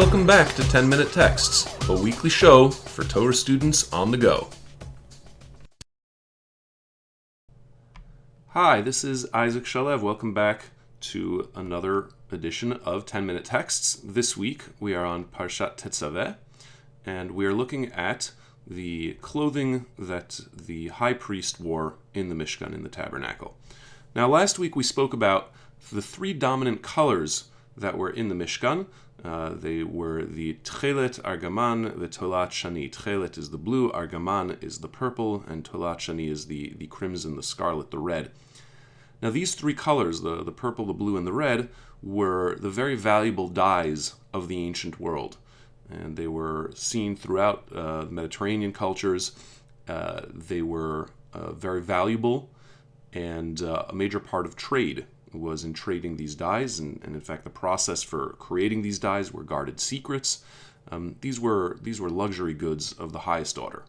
Welcome back to 10-Minute Texts, a weekly show for Torah students on the go. Hi, this is Isaac Shalev. Welcome back to another edition of 10-Minute Texts. This week we are on Parshat Tetzaveh, and we are looking at the clothing that the high priest wore in the Mishkan, in the tabernacle. Now, last week we spoke about the three dominant colors that were in the Mishkan. They were the Tchelet, Argaman, the Tolat Shani. Tchelet is the blue, Argaman is the purple, and Tolat Shani is the crimson, the scarlet, the red. Now, these three colors, the purple, the blue, and the red, were the very valuable dyes of the ancient world. And they were seen throughout the Mediterranean cultures. They were very valuable, and a major part of trade was in trading these dyes. And in fact, the process for creating these dyes were guarded secrets. These were luxury goods of the highest order.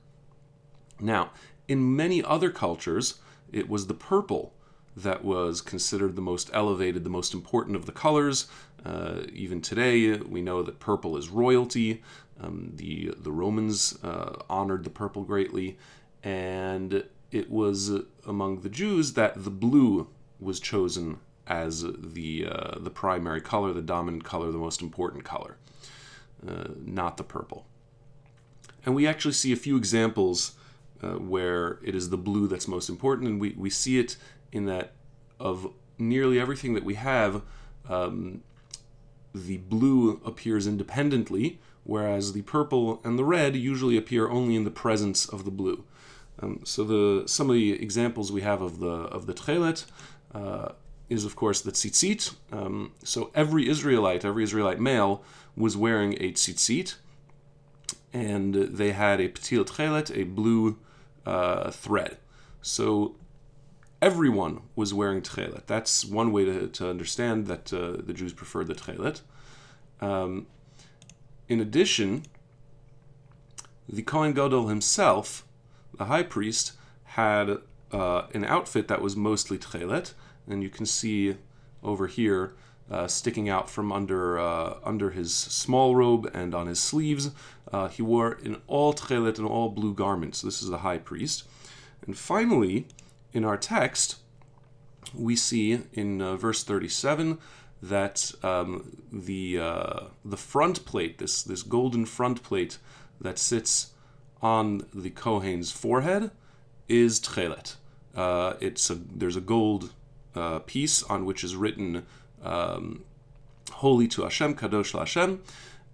Now, in many other cultures, it was the purple that was considered the most elevated, the most important of the colors. Even today, we know that purple is royalty. The Romans honored the purple greatly, and it was among the Jews that the blue was chosen as the primary color, the dominant color, the most important color, not the purple. And we actually see a few examples where it is the blue that's most important, and we see it in that of nearly everything that we have, the blue appears independently, whereas the purple and the red usually appear only in the presence of the blue. So some of the examples we have of the Tchelet is, of course, the tzitzit. So every Israelite male was wearing a tzitzit, and they had a ptil Tchelet, a blue thread. So everyone was wearing tchelet. That's one way to understand that the Jews preferred the tchelet. In addition, the Kohen Gadol himself, the high priest, had an outfit that was mostly tchelet, and you can see over here sticking out from under his small robe and on his sleeves. He wore in all tchelet and all blue garments. This is the high priest. And finally, in our text, we see in verse 37 that the front plate, this golden front plate that sits on the Kohen's forehead, is tchelet. There's a gold piece on which is written "Holy to Hashem, Kadosh LaHashem,"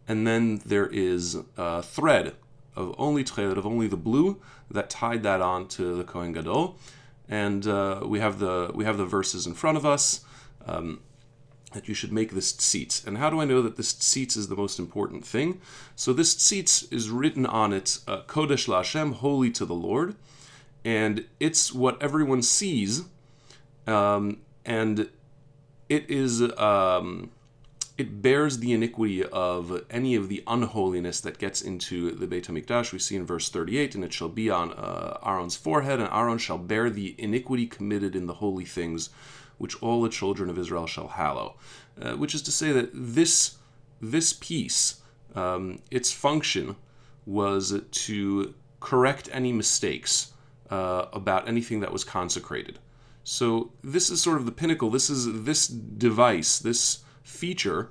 and then there is a thread of only tchelet, of only the blue, that tied that on to the Kohen Gadol. And we have the verses in front of us that you should make this tzitz. And how do I know that this tzitz is the most important thing? So this tzitz is written on it, Kodesh LaHashem, holy to the Lord, and it's what everyone sees, and it is it bears the iniquity of any of the unholiness that gets into the Beit HaMikdash. We see in verse 38, and it shall be on Aaron's forehead, and Aaron shall bear the iniquity committed in the holy things, which all the children of Israel shall hallow. Which is to say that this piece, its function was to correct any mistakes about anything that was consecrated. So this is sort of the pinnacle. This device, this feature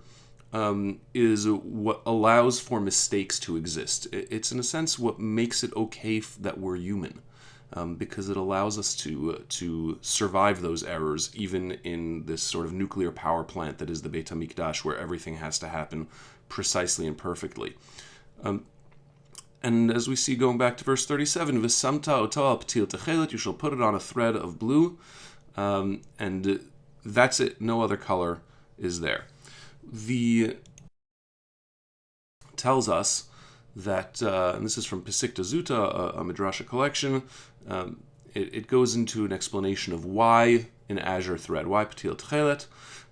is what allows for mistakes to exist. It's in a sense what makes it okay that we're human, because it allows us to survive those errors, even in this sort of nuclear power plant that is the Beit HaMikdash, where everything has to happen precisely and perfectly. And as we see going back to verse 37, V'samta oto al ptil techelet, you shall put it on a thread of blue, and that's it. No other color is there. Tells us that, and this is from Pesik Zuta, a Midrasha collection, it goes into an explanation of why an azure thread, why Ptil Tchelet.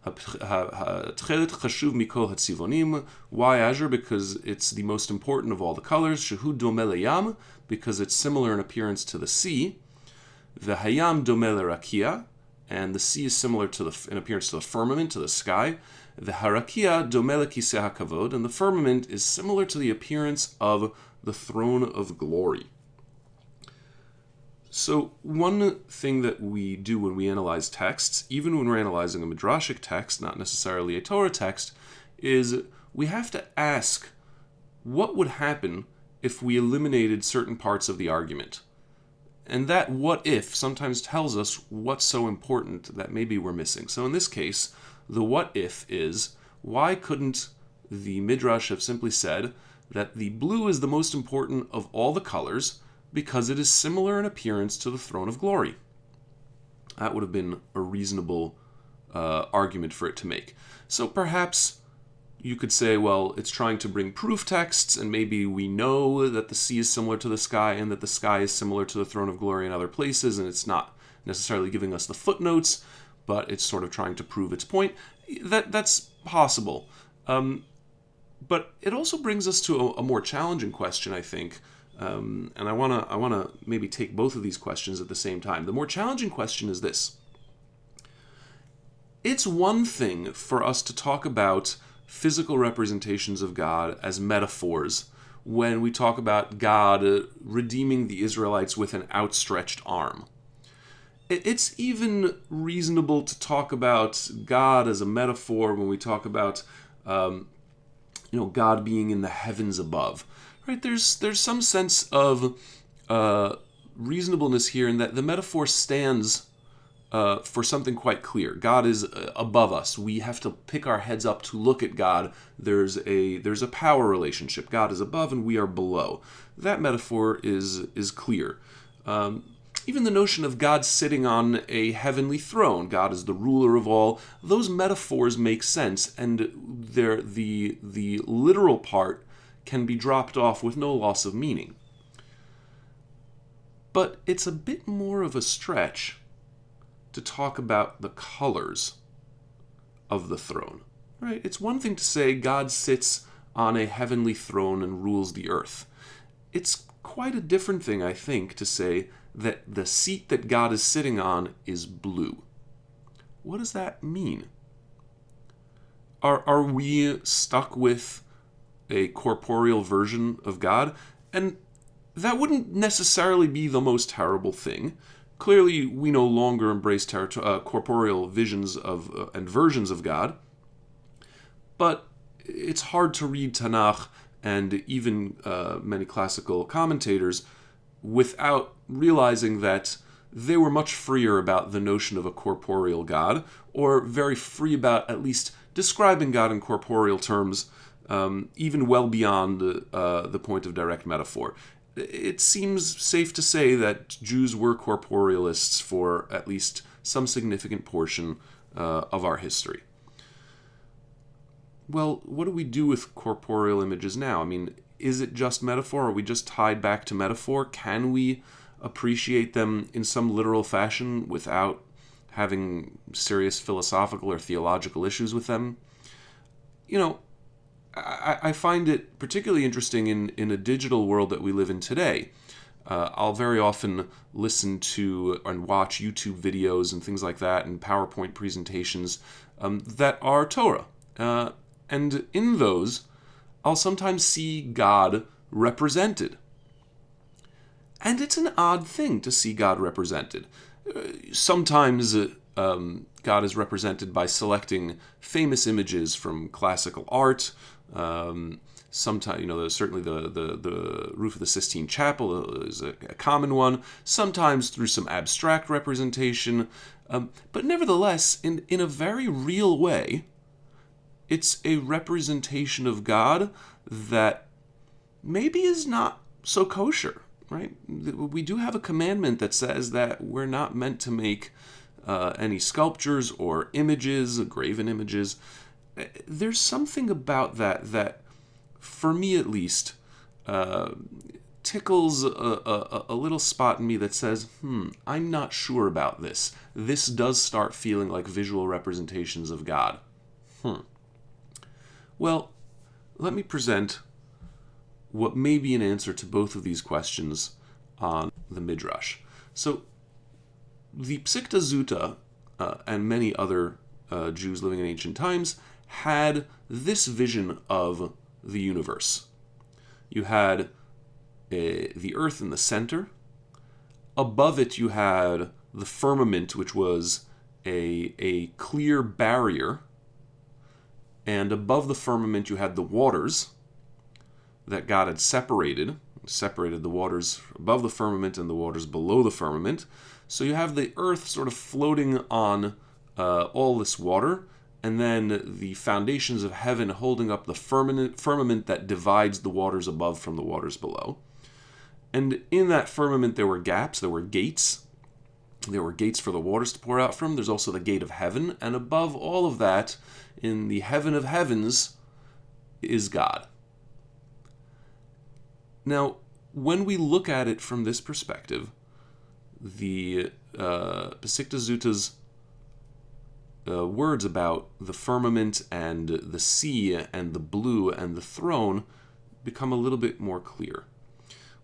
Tchelet chashuv mikol hatzivonim. Why azure? Because it's the most important of all the colors. Shehu domeh leyam, because it's similar in appearance to the sea. V'hayam domeh lerakia, and the sea is similar to in appearance to the firmament, to the sky. The harakia domele kiseh hakavod, and the firmament is similar to the appearance of the throne of glory. So one thing that we do when we analyze texts, even when we're analyzing a midrashic text, not necessarily a Torah text, is we have to ask what would happen if we eliminated certain parts of the argument. And that what if sometimes tells us what's so important that maybe we're missing. So in this case, the what if is, why couldn't the Midrash have simply said that the blue is the most important of all the colors because it is similar in appearance to the throne of glory? That would have been a reasonable argument for it to make. So perhaps you could say, well, it's trying to bring proof texts, and maybe we know that the sea is similar to the sky and that the sky is similar to the throne of glory in other places, and it's not necessarily giving us the footnotes, but it's sort of trying to prove its point. That's possible. But it also brings us to a more challenging question, I think, and I wanna maybe take both of these questions at the same time. The more challenging question is this. It's one thing for us to talk about physical representations of God as metaphors when we talk about God redeeming the Israelites with an outstretched arm. It's even reasonable to talk about God as a metaphor when we talk about God being in the heavens above. Right? There's some sense of reasonableness here in that the metaphor stands for something quite clear. God is above us. We have to pick our heads up to look at God. There's a power relationship. God is above and we are below. That metaphor is clear. Even the notion of God sitting on a heavenly throne, God is the ruler of all, those metaphors make sense, and the literal part can be dropped off with no loss of meaning. But it's a bit more of a stretch to talk about the colors of the throne, right? It's one thing to say God sits on a heavenly throne and rules the earth. It's quite a different thing, I think, to say that the seat that God is sitting on is blue. What does that mean? Are we stuck with a corporeal version of God? And that wouldn't necessarily be the most terrible thing. Clearly, we no longer embrace corporeal visions of and versions of God, but it's hard to read Tanakh and even many classical commentators without realizing that they were much freer about the notion of a corporeal God, or very free about at least describing God in corporeal terms, even well beyond the point of direct metaphor. It seems safe to say that Jews were corporealists for at least some significant portion of our history. Well, what do we do with corporeal images now? I mean, is it just metaphor? Are we just tied back to metaphor? Can we appreciate them in some literal fashion without having serious philosophical or theological issues with them? I find it particularly interesting in a digital world that we live in today. I'll very often listen to and watch YouTube videos and things like that and PowerPoint presentations that are Torah. And in those, I'll sometimes see God represented. And it's an odd thing to see God represented. Sometimes God is represented by selecting famous images from classical art. Sometimes, certainly the roof of the Sistine Chapel is a common one. Sometimes through some abstract representation, but nevertheless, in a very real way, it's a representation of God that maybe is not so kosher, right? We do have a commandment that says that we're not meant to make any sculptures or images, graven images. There's something about that, for me at least, tickles a little spot in me that says, I'm not sure about this. This does start feeling like visual representations of God. Well, let me present what may be an answer to both of these questions on the Midrash. So, the Psikta Zuta and many other Jews living in ancient times had this vision of the universe. You had the earth in the center. Above it you had the firmament, which was a clear barrier. And above the firmament you had the waters that God had separated the waters above the firmament and the waters below the firmament. So you have the earth sort of floating on all this water, and then the foundations of heaven holding up the firmament that divides the waters above from the waters below. And in that firmament there were gaps, there were gates. There were gates for the waters to pour out from. There's also the gate of heaven. And above all of that, in the heaven of heavens, is God. Now, when we look at it from this perspective, the Pesikta Zutta's words about the firmament and the sea and the blue and the throne become a little bit more clear.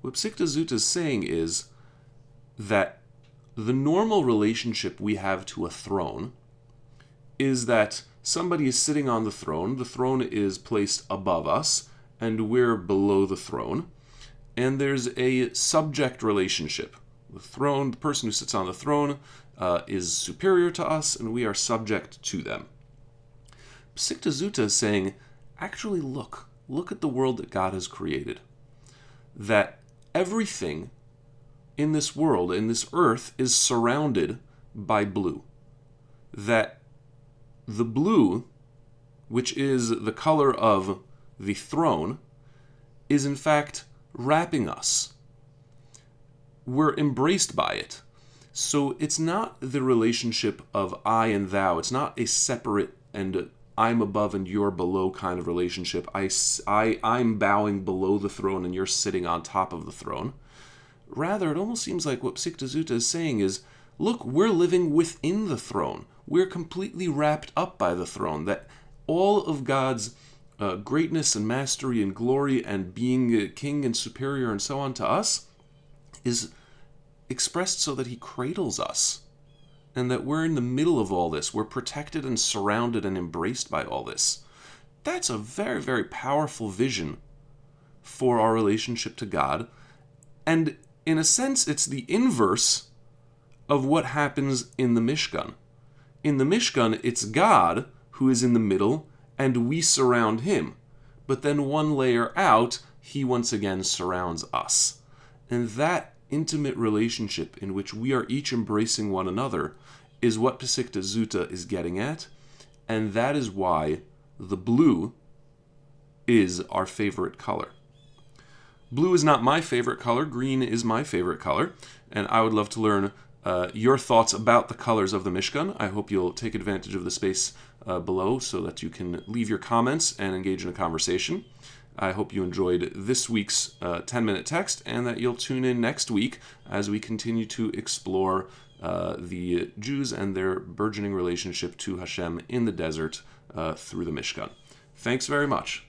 What Pesikta Zutta is saying is that the normal relationship we have to a throne is that somebody is sitting on the throne is placed above us, and we're below the throne, and there's a subject relationship. The person who sits on the throne is superior to us, and we are subject to them. Pesikta Zutta is saying, actually look at the world that God has created. That everything in this world, in this earth, is surrounded by blue. That the blue, which is the color of the throne, is in fact wrapping us. We're embraced by it. So it's not the relationship of I and thou. It's not a separate and I'm above and you're below kind of relationship. I'm bowing below the throne and you're sitting on top of the throne. Rather, it almost seems like what Pesikta Zutta is saying is, look, we're living within the throne. We're completely wrapped up by the throne. That all of God's greatness and mastery and glory and being king and superior and so on to us is expressed so that he cradles us. And that we're in the middle of all this. We're protected and surrounded and embraced by all this. That's a very, very powerful vision for our relationship to God. And in a sense, it's the inverse of what happens in the Mishkan. In the Mishkan, it's God who is in the middle, and we surround him. But then one layer out, he once again surrounds us. And that intimate relationship in which we are each embracing one another is what Pesikta Zutta is getting at, and that is why the blue is our favorite color. Blue is not my favorite color, green is my favorite color, and I would love to learn your thoughts about the colors of the Mishkan. I hope you'll take advantage of the space below so that you can leave your comments and engage in a conversation. I hope you enjoyed this week's 10-minute text and that you'll tune in next week as we continue to explore the Jews and their burgeoning relationship to Hashem in the desert through the Mishkan. Thanks very much.